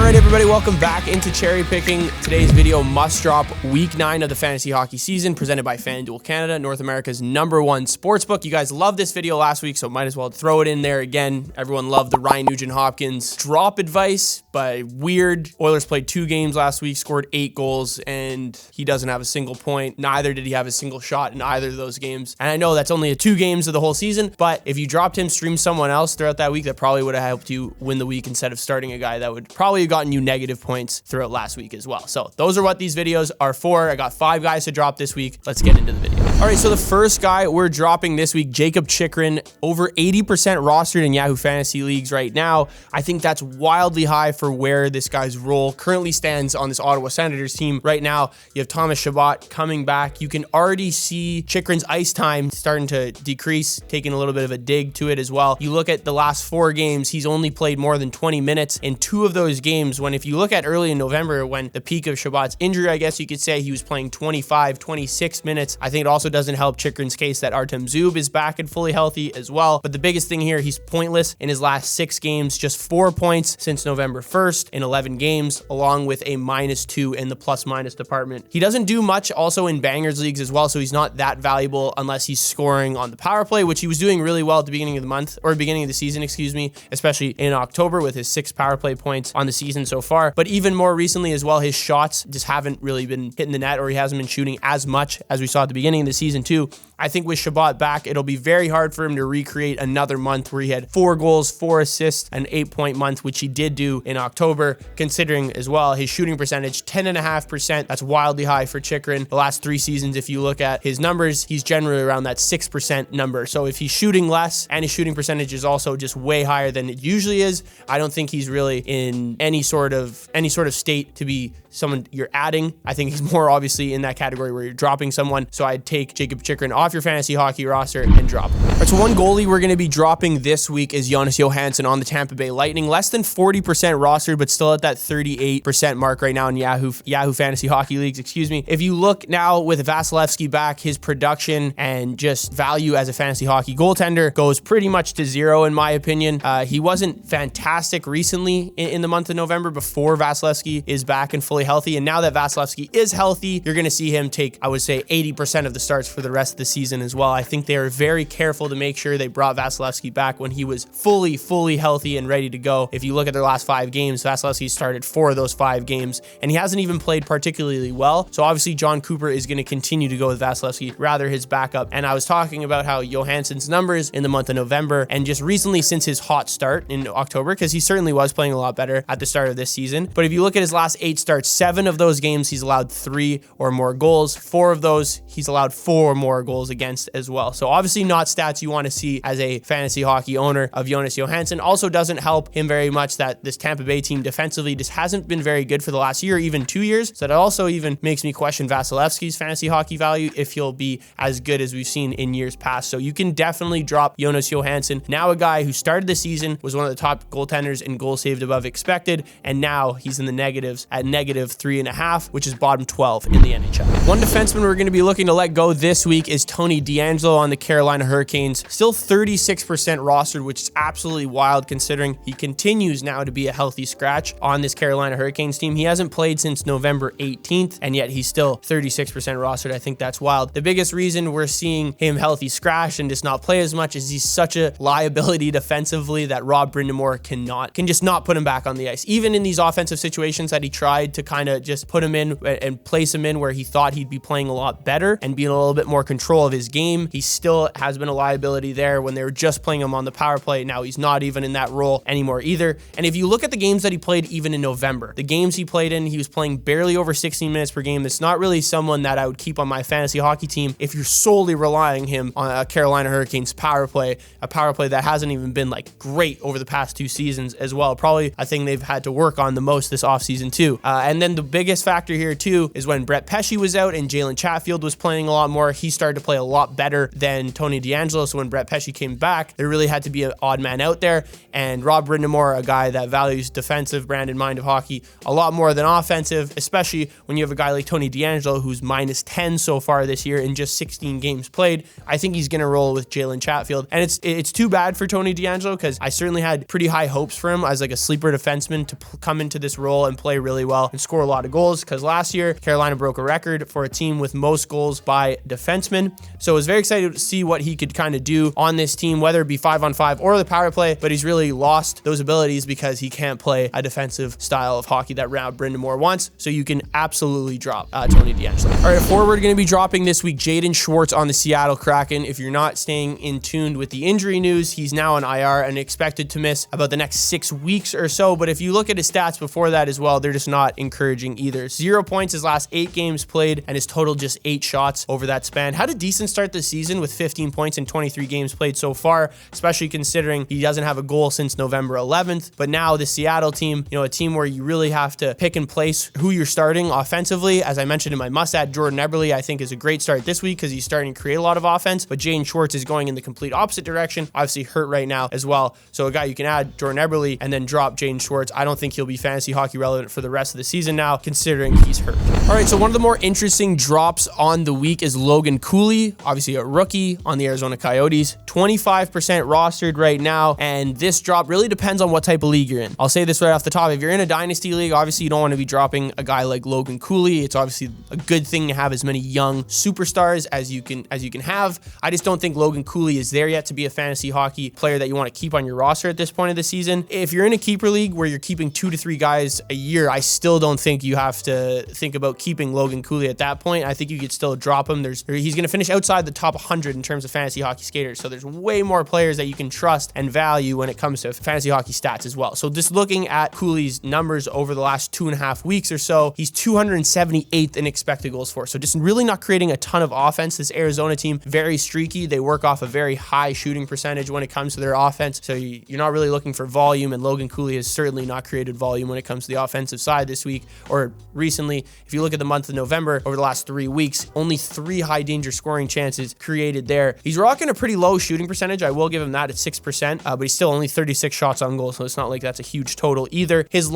Alright everybody, welcome back into Cherry Picking. Today's video must drop week 9 of the fantasy hockey season, presented by FanDuel Canada, North America's #1 sportsbook. You guys loved this video last week, so might as well throw it in there again. Everyone loved the Ryan Nugent-Hopkins drop advice, but weird. Oilers played 2 games last week, scored 8 goals, and he doesn't have a single point. Neither did he have a single shot in either of those games. And I know that's only 2 games of the whole season, but if you dropped him, streamed someone else throughout that week, that probably would have helped you win the week instead of starting a guy that would probably have gotten you negative points throughout last week as well. So those are what these videos are for. I got 5 guys to drop this week. Let's get into the video. All right, so the first guy we're dropping this week, Jakob Chycrun, over 80% rostered in Yahoo Fantasy Leagues right now. I think that's wildly high for where this guy's role currently stands on this Ottawa Senators team. Right now, you have Thomas Chabot coming back. You can already see Chycrun's ice time starting to decrease, taking a little bit of a dig to it as well. You look at the last 4 games, he's only played more than 20 minutes in 2 of those games, when if you look at early in November, when the peak of Chabot's injury, I guess you could say, he was playing 25, 26 minutes. I think it also doesn't help Chycrun's case that Artem Zub is back and fully healthy as well. But the biggest thing here, he's pointless in his last 6 games, just 4 points since November 1st in 11 games, along with a -2 in the plus-minus department. He doesn't do much also in bangers leagues as well, so he's not that valuable unless he's scoring on the power play, which he was doing really well at the beginning of the month, or beginning of the season, excuse me, especially in October with his 6 power play points on the season so far. But even more recently as well, his shots just haven't really been hitting the net, or he hasn't been shooting as much as we saw at the beginning of the season too. I think with Chabot back, it'll be very hard for him to recreate another month where he had 4 goals, 4 assists, an 8-point month, which he did do in October, considering as well his shooting percentage, 10.5%. That's wildly high for Chycrun. The last 3 seasons, if you look at his numbers, he's generally around that 6% number. So if he's shooting less and his shooting percentage is also just way higher than it usually is, I don't think he's really in any sort of state to be someone you're adding. I think he's more obviously in that category where you're dropping someone. So I'd take Jakob Chycrun off your fantasy hockey roster and drop him. All right, so one goalie we're going to be dropping this week is Jonas Johansson on the Tampa Bay Lightning. Less than 40% rostered, but still at that 38% mark right now in Yahoo Fantasy Hockey Leagues, excuse me. If you look now with Vasilevsky back, his production and just value as a fantasy hockey goaltender goes pretty much to 0 in my opinion. He wasn't fantastic recently in the month of November before Vasilevsky is back and fully healthy. And now that Vasilevsky is healthy, you're going to see him take, I would say, 80% of the starts for the rest of the season as well. I think they are very careful to make sure they brought Vasilevsky back when he was fully healthy and ready to go. If you look at their last 5 games, Vasilevsky started 4 of those 5 games, and he hasn't even played particularly well. So obviously John Cooper is going to continue to go with Vasilevsky, rather his backup. And I was talking about how Johansson's numbers in the month of November, and just recently since his hot start in October, because he certainly was playing a lot better at the start of this season. But if you look at his last 8 starts, 7 of those games he's allowed 3 or more goals. 4 of those he's allowed 4 or more goals against as well. So obviously not stats you want to see as a fantasy hockey owner of Jonas Johansson. Also doesn't help him very much that this Tampa Bay team defensively just hasn't been very good for the last year, even 2 years. So that also even makes me question Vasilevsky's fantasy hockey value, if he'll be as good as we've seen in years past. So you can definitely drop Jonas Johansson. Now a guy who started the season, was one of the top goaltenders in goals saved above expected, and now he's in the negatives at -3.5, which is bottom 12 in the NHL. One defenseman we're going to be looking to let go this week is Tony DeAngelo on the Carolina Hurricanes. Still 36% rostered, which is absolutely wild considering he continues now to be a healthy scratch on this Carolina Hurricanes team. He hasn't played since November 18th, and yet he's still 36% rostered. I think that's wild. The biggest reason we're seeing him healthy scratch and just not play as much is he's such a liability defensively that Rob Brind'Amour can just not put him back on the ice. Even in these offensive situations that he tried to kind of just put him in and place him in where he thought he'd be playing a lot better and be in a little bit more control of his game, he still has been a liability there when they were just playing him on the power play. Now he's not even in that role anymore either. And if you look at the games that he played even in November, the games he played in, he was playing barely over 16 minutes per game. That's not really someone that I would keep on my fantasy hockey team if you're solely relying him on a Carolina Hurricanes power play, a power play that hasn't even been like great over the past 2 seasons as well. Probably a thing they've had to work on the most this offseason too. And then the biggest factor here too is when Brett Pesce was out and Jalen Chatfield was playing a lot more, he started to play a lot better than Tony DeAngelo. So when Brett Pesce came back, there really had to be an odd man out there. And Rob Brind'Amour, a guy that values defensive brand and mind of hockey a lot more than offensive, especially when you have a guy like Tony DeAngelo who's -10 so far this year in just 16 games played. I think he's going to roll with Jalen Chatfield. And it's too bad for Tony DeAngelo because I certainly had pretty high hopes for him as like a sleeper defenseman to come into this role and play really well and score a lot of goals, because last year Carolina broke a record for a team with most goals by defensemen. So I was very excited to see what he could kind of do on this team, whether it be 5-on-5 or the power play, but he's really lost those abilities because he can't play a defensive style of hockey that Rob Brind'Amour wants. So you can absolutely drop Tony DeAngelo. All right, forward going to be dropping this week, Jaden Schwartz on the Seattle Kraken. If you're not staying in tune with the injury news, he's now on IR and expected to miss about the next 6 weeks or so. But if you look at his stats before that as well, they're just not encouraging either. 0 points his last 8 games played, and his total just 8 shots over that span. Had a decent start this season with 15 points in 23 games played so far, especially considering he doesn't have a goal since November 11th. But now the Seattle team, a team where you really have to pick and place who you're starting offensively. As I mentioned in my must-add, Jordan Eberle, I think, is a great start this week because he's starting to create a lot of offense, but Jaden Schwartz is going in the complete opposite direction, obviously hurt right now as well. So a guy you can add, Jordan Eberle, and then drop Jaden Schwartz. I don't think he'll be fantasy hockey relevant for the rest of the season now, considering he's hurt. All right, so one of the more interesting drops on the week is Logan Cooley, obviously a rookie on the Arizona Coyotes, 25% rostered right now, and this drop really depends on what type of league you're in. I'll say this right off the top. If you're in a dynasty league, obviously you don't want to be dropping a guy like Logan Cooley. It's obviously a good thing to have as many young superstars as you can have. I just don't think Logan Cooley is there yet to be a fantasy hockey player that you want to keep on your roster at this point of the season. If you're in a keeper league where you're keeping 2 to 3 guys a year, I still don't think you have to think about keeping Logan Cooley at that point. I think you could still drop him. He's going to finish outside the top 100 in terms of fantasy hockey skaters. So there's way more players that you can trust and value when it comes to fantasy hockey stats as well. So just looking at Cooley's numbers over the last 2.5 weeks or so, he's 278th in expected goals for. So just really not creating a ton of offense. This Arizona team, very streaky. They work off a very high shooting percentage when it comes to their offense. So you're not really looking for volume, and Logan Cooley has certainly not created volume when it comes to the offensive side this week or recently. If you look at the month of November, over the last 3 weeks, only 3 high danger scoring chances created there. He's rocking a pretty low shooting percentage. I will give him that at 6%, but he's still only 36 shots on goal, so it's not like that's a huge total either. His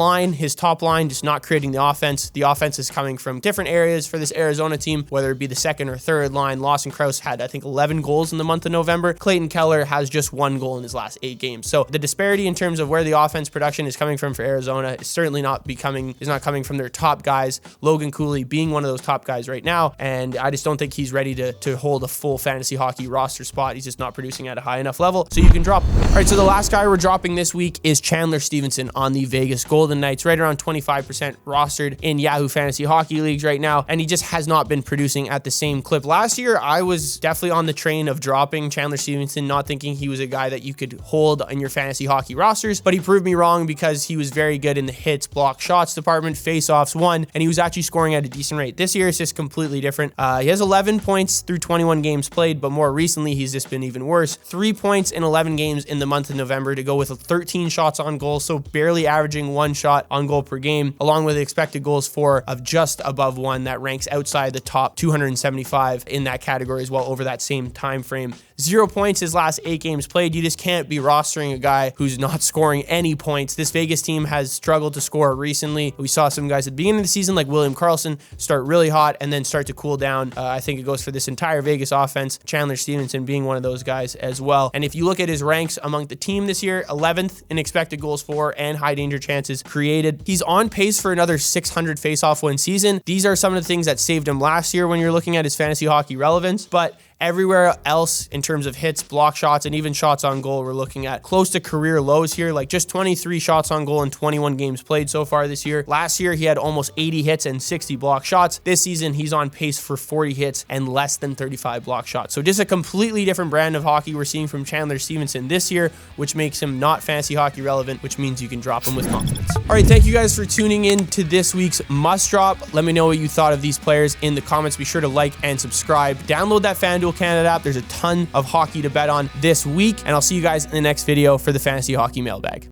top line, just not creating the offense. The offense is coming from different areas for this Arizona team, whether it be the second or third line. Lawson Krause had, I think, 11 goals in the month of November. Clayton Keller has just 1 goal in his last 8 games. So the disparity in terms of where the offense production is coming from for Arizona is certainly not coming from their top guys. Logan Cooley being one of those top guys right now, and I just don't think he's ready to hold a full fantasy hockey roster spot. He's just not producing at a high enough level, so you can drop him. All right, so the last guy we're dropping this week is Chandler Stephenson on the Vegas Golden Knights, right around 25% rostered in Yahoo Fantasy Hockey Leagues right now, and he just has not been producing at the same clip. Last year, I was definitely on the train of dropping Chandler Stephenson, not thinking he was a guy that you could hold in your fantasy hockey rosters, but he proved me wrong because he was very good in the hits, block shots department, face-offs won, and he was actually scoring at a decent rate. This year, it's just completely different. He has 11 points through 21 games played, but more recently, he's just been even worse. 3 points in 11 games in the month of November to go with 13 shots on goal, so barely averaging 1 shot on goal per game, along with expected goals for of just above 1 that ranks outside the top 275 in that category as well over that same time frame. 0 points his last 8 games played. You just can't be rostering a guy who's not scoring any points. This Vegas team has struggled to score recently. We saw some guys at the beginning of the season like William Karlsson start really hot and then start to cool down. I think it goes for this entire Vegas offense. Chandler Stephenson being one of those guys as well. And if you look at his ranks among the team this year, 11th in expected goals for and high danger chances created. He's on pace for another 600 face-off win season. These are some of the things that saved him last year when you're looking at his fantasy hockey relevance, but everywhere else in terms of hits, block shots, and even shots on goal, we're looking at close to career lows here, like just 23 shots on goal in 21 games played so far this year. Last year, he had almost 80 hits and 60 block shots. This season, he's on pace for 40 hits and less than 35 block shots. So just a completely different brand of hockey we're seeing from Chandler Stephenson this year, which makes him not fantasy hockey relevant, which means you can drop him with confidence. All right, thank you guys for tuning in to this week's Must Drop. Let me know what you thought of these players in the comments. Be sure to like and subscribe. Download that FanDuel Canada app. There's a ton of hockey to bet on this week, and I'll see you guys in the next video for the Fantasy Hockey Mailbag.